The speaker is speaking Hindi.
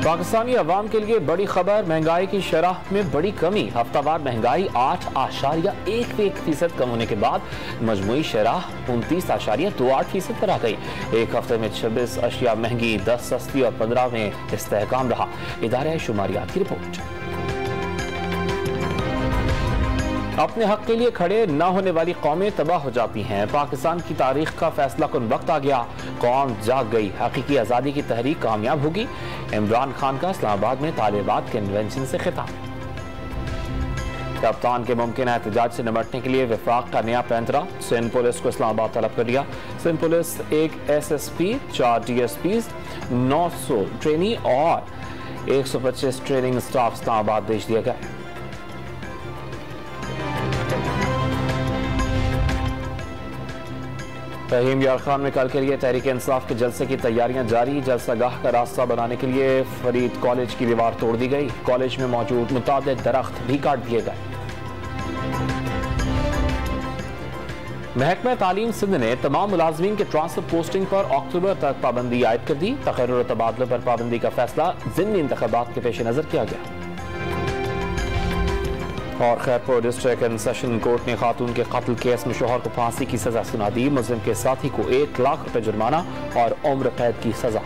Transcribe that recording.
पाकिस्तानी अवाम के लिए बड़ी खबर, महंगाई की शरह में बड़ी कमी। हफ्तावार महंगाई 8.1% कम होने के बाद मजमूई शरह 29.28% पर आ गई। एक हफ्ते में 26 अशिया महंगी, 10 सस्ती और 15 में इस्तेहकाम रहा। इदारे शुमारियात की रिपोर्ट। अपने हक के लिए खड़े न होने वाली कौमें तबाह हो जाती हैं। पाकिस्तान की तारीख का फैसला कुन वक्त आ गया, कौम जाग गई, हकीकी आज़ादी की तहरीक कामयाब होगी। इमरान खान का इस्लामाबाद में तालिबात कन्वेंशन से खिताब। कप्तान के मुमकिन एहतजाज से निपटने के लिए विफाक का नया पैंतरा, सिंध पुलिस को इस्लामाबाद तलब कर दिया। Sindh police 1 SSP, 4 DSPs, 900 trainee और 125 ट्रेनिंग स्टाफ इस्लामाबाद भेज दिया गया। रहीम यार खान में कल के लिए तहरीक इंसाफ के जलसे की तैयारियां जारी। जलसागाह का रास्ता बनाने के लिए फरीद कॉलेज की दीवार तोड़ दी गई। कॉलेज में मौजूद मुताबिक दरख्त भी काट दिए गए। महकमा तालीम सिंध ने तमाम मुलाजमीन के ट्रांसफर पोस्टिंग पर अक्टूबर तक पाबंदी आयद कर दी। तकर्रुर और तबादलों पर पाबंदी का फैसला ज़िमनी इंतखाबात के पेश नजर किया गया। और Khairpur district and session court ने खातून के कत्ल केस में शोहर को फांसी की सजा सुना दी। मुलजिम के साथी को 1 लाख रुपए जुर्माना और उम्र कैद की सजा।